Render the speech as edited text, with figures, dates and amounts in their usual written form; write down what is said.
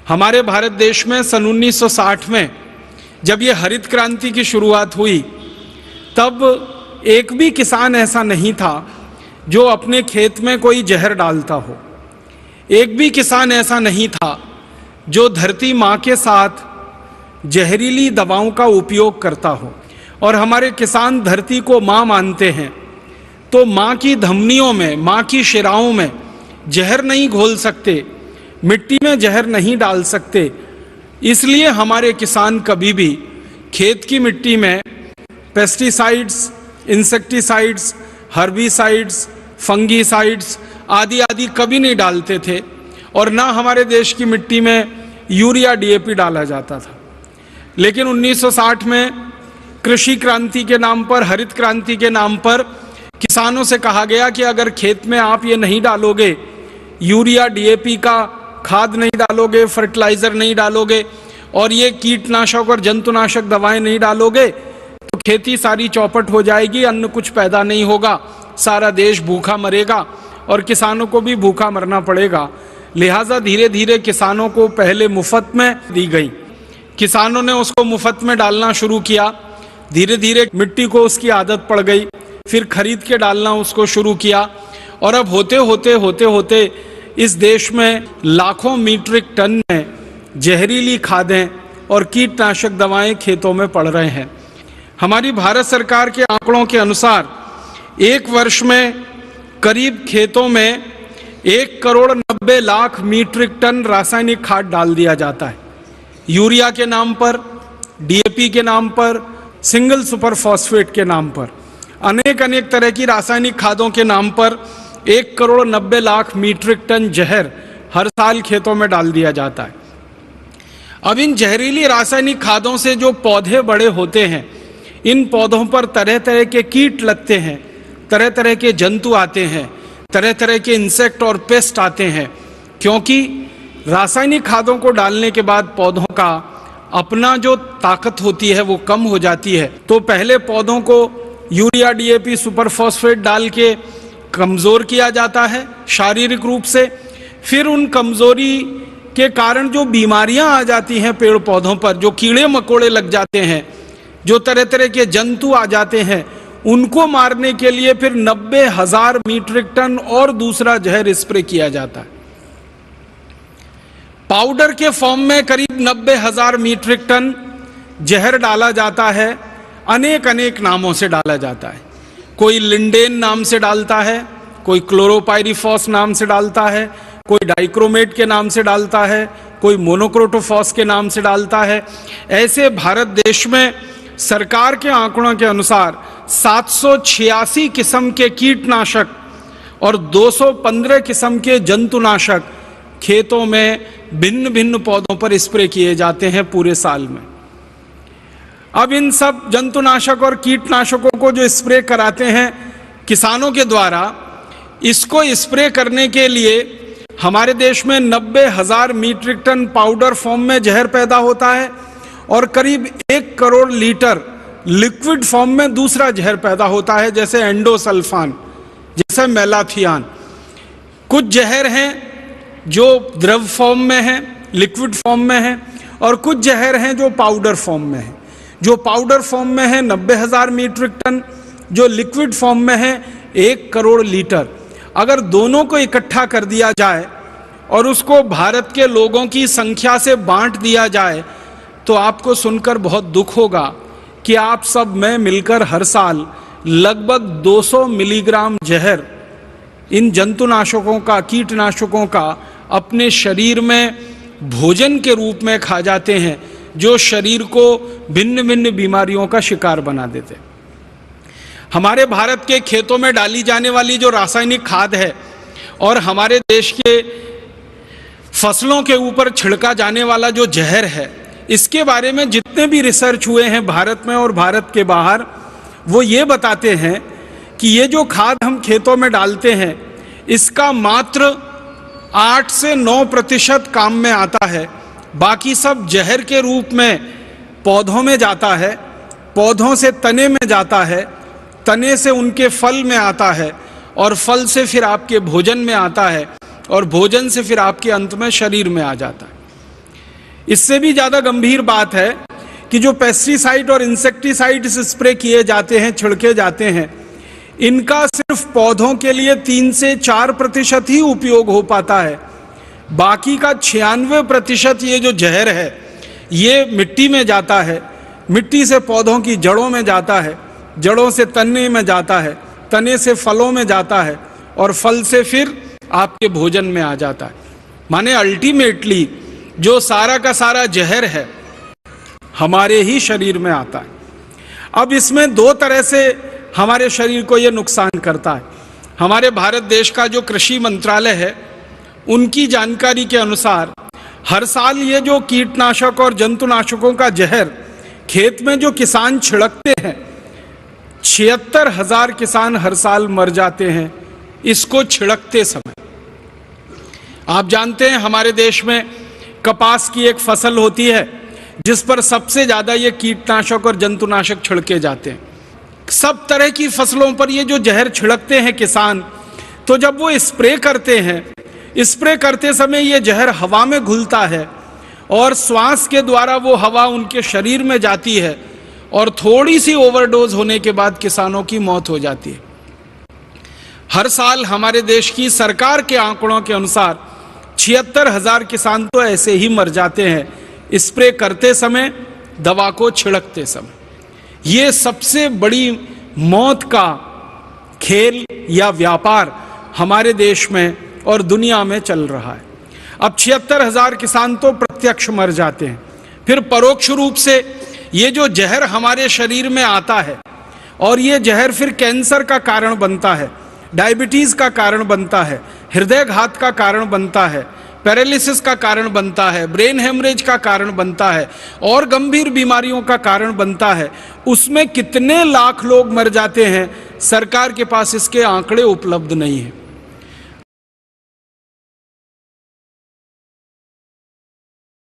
हमारे भारत देश में सन 1960 में जब ये हरित क्रांति की शुरुआत हुई, तब एक भी किसान ऐसा नहीं था जो अपने खेत में कोई जहर डालता हो। एक भी किसान ऐसा नहीं था जो धरती माँ के साथ जहरीली दवाओं का उपयोग करता हो। और हमारे किसान धरती को माँ मानते हैं, तो माँ की धमनियों में, माँ की शिराओं में जहर नहीं घोल सकते, मिट्टी में जहर नहीं डाल सकते। इसलिए हमारे किसान कभी भी खेत की मिट्टी में पेस्टिसाइड्स, इंसेक्टिसाइड्स, हर्बिसाइड्स, फंगीसाइड्स आदि आदि कभी नहीं डालते थे। और ना हमारे देश की मिट्टी में यूरिया, डीएपी डाला जाता था। लेकिन 1960 में कृषि क्रांति के नाम पर, हरित क्रांति के नाम पर किसानों से कहा गया कि अगर खेत में आप ये नहीं डालोगे, यूरिया, डीएपी का खाद नहीं डालोगे, फर्टिलाइजर नहीं डालोगे और ये कीटनाशक और जंतुनाशक दवाएं नहीं डालोगे, तो खेती सारी चौपट हो जाएगी, अन्न कुछ पैदा नहीं होगा, सारा देश भूखा मरेगा और किसानों को भी भूखा मरना पड़ेगा। लिहाजा धीरे धीरे किसानों को पहले मुफ्त में दी गई, किसानों ने उसको मुफ्त में डालना शुरू किया। धीरे धीरे मिट्टी को उसकी आदत पड़ गई, फिर खरीद के डालना उसको शुरू किया और अब होते होते इस देश में लाखों मीट्रिक टन में जहरीली खादें और कीटनाशक दवाएं खेतों में पड़ रहे हैं। हमारी भारत सरकार के आंकड़ों के अनुसार एक वर्ष में करीब खेतों में 1,90,00,000 मीट्रिक टन रासायनिक खाद डाल दिया जाता है। यूरिया के नाम पर, डीएपी के नाम पर, सिंगल सुपर फॉस्फेट के नाम पर, अनेक तरह की रासायनिक खादों के नाम पर 1,90,00,000 मीट्रिक टन जहर हर साल खेतों में डाल दिया जाता है। अब इन जहरीली रासायनिक खादों से जो पौधे बड़े होते हैं, इन पौधों पर तरह तरह के कीट लगते हैं, तरह तरह के जंतु आते हैं, तरह तरह के इंसेक्ट और पेस्ट आते हैं, क्योंकि रासायनिक खादों को डालने के बाद पौधों का अपना जो ताकत होती है वो कम हो जाती है। तो पहले पौधों को यूरिया, डीएपी, सुपर फॉस्फेट डाल के कमज़ोर किया जाता है शारीरिक रूप से। फिर उन कमज़ोरी के कारण जो बीमारियां आ जाती हैं पेड़ पौधों पर, जो कीड़े मकोड़े लग जाते हैं, जो तरह तरह के जंतु आ जाते हैं, उनको मारने के लिए फिर 90,000 मीट्रिक टन और दूसरा जहर स्प्रे किया जाता है। पाउडर के फॉर्म में करीब 90,000 मीट्रिक टन जहर डाला जाता है। अनेक नामों से डाला जाता है। कोई लिंडेन नाम से डालता है, कोई क्लोरोपाइरीफॉस नाम से डालता है, कोई डाइक्रोमेट के नाम से डालता है, कोई मोनोक्रोटोफॉस के नाम से डालता है। ऐसे भारत देश में सरकार के आंकड़ों के अनुसार 786 किस्म के कीटनाशक और 215 किस्म के जंतुनाशक खेतों में भिन्न भिन्न पौधों पर स्प्रे किए जाते हैं पूरे साल में। अब इन सब जंतुनाशक और कीटनाशकों को जो स्प्रे कराते हैं किसानों के द्वारा, इसको स्प्रे करने के लिए हमारे देश में 90,000 मीट्रिक टन पाउडर फॉर्म में जहर पैदा होता है और करीब 1 करोड़ लीटर लिक्विड फॉर्म में दूसरा जहर पैदा होता है, जैसे एंडोसल्फान, जैसे मेलाथियान। कुछ जहर हैं जो द्रव फॉर्म में है, लिक्विड फॉर्म में है, और कुछ जहर हैं जो पाउडर फॉर्म में है। जो पाउडर फॉर्म में है 90,000 मीट्रिक टन, जो लिक्विड फॉर्म में है 1 करोड़ लीटर। अगर दोनों को इकट्ठा कर दिया जाए और उसको भारत के लोगों की संख्या से बांट दिया जाए, तो आपको सुनकर बहुत दुख होगा कि आप सब में मिलकर हर साल लगभग 200 मिलीग्राम जहर इन जंतुनाशकों का, कीटनाशकों का अपने शरीर में भोजन के रूप में खा जाते हैं, जो शरीर को भिन्न भिन्न बीमारियों का शिकार बना देते। हमारे भारत के खेतों में डाली जाने वाली जो रासायनिक खाद है और हमारे देश के फसलों के ऊपर छिड़का जाने वाला जो जहर है, इसके बारे में जितने भी रिसर्च हुए हैं भारत में और भारत के बाहर, वो ये बताते हैं कि ये जो खाद हम खेतों में डालते हैं, इसका मात्र 8 से 9% काम में आता है। बाकी सब जहर के रूप में पौधों में जाता है, पौधों से तने में जाता है, तने से उनके फल में आता है और फल से फिर आपके भोजन में आता है और भोजन से फिर आपके अंत में शरीर में आ जाता है। इससे भी ज्यादा गंभीर बात है कि जो पेस्टिसाइड और इंसेक्टिसाइड्स स्प्रे किए जाते हैं, छिड़के जाते हैं, इनका सिर्फ पौधों के लिए 3 से 4% ही उपयोग हो पाता है। बाकी का 96% ये जो जहर है ये मिट्टी में जाता है, मिट्टी से पौधों की जड़ों में जाता है, जड़ों से तने में जाता है, तने से फलों में जाता है और फल से फिर आपके भोजन में आ जाता है। माने अल्टीमेटली जो सारा का सारा जहर है हमारे ही शरीर में आता है। अब इसमें 2 तरह से हमारे शरीर को यह नुकसान करता है। हमारे भारत देश का जो कृषि मंत्रालय है उनकी जानकारी के अनुसार हर साल ये जो कीटनाशक और जंतुनाशकों का जहर खेत में जो किसान छिड़कते हैं, 76,000 किसान हर साल मर जाते हैं इसको छिड़कते समय। आप जानते हैं हमारे देश में कपास की एक फसल होती है जिस पर सबसे ज्यादा ये कीटनाशक और जंतुनाशक छिड़के जाते हैं। सब तरह की फसलों पर ये जो जहर छिड़कते हैं किसान, तो जब वो स्प्रे करते हैं, स्प्रे करते समय ये जहर हवा में घुलता है और श्वास के द्वारा वो हवा उनके शरीर में जाती है और थोड़ी सी ओवरडोज होने के बाद किसानों की मौत हो जाती है। हर साल हमारे देश की सरकार के आंकड़ों के अनुसार 76,000 किसान तो ऐसे ही मर जाते हैं स्प्रे करते समय, दवा को छिड़कते समय। ये सबसे बड़ी मौत का खेल या व्यापार हमारे देश में और दुनिया में चल रहा है। अब 76,000 किसान तो प्रत्यक्ष मर जाते हैं, फिर परोक्ष रूप से ये जो जहर हमारे शरीर में आता है और ये जहर फिर कैंसर का कारण बनता है, डायबिटीज का कारण बनता है, हृदयघात का कारण बनता है, पैरालिसिस का कारण बनता है, ब्रेन हेमरेज का कारण बनता है और गंभीर बीमारियों का कारण बनता है। उसमें कितने लाख लोग मर जाते हैं, सरकार के पास इसके आंकड़े उपलब्ध नहीं है।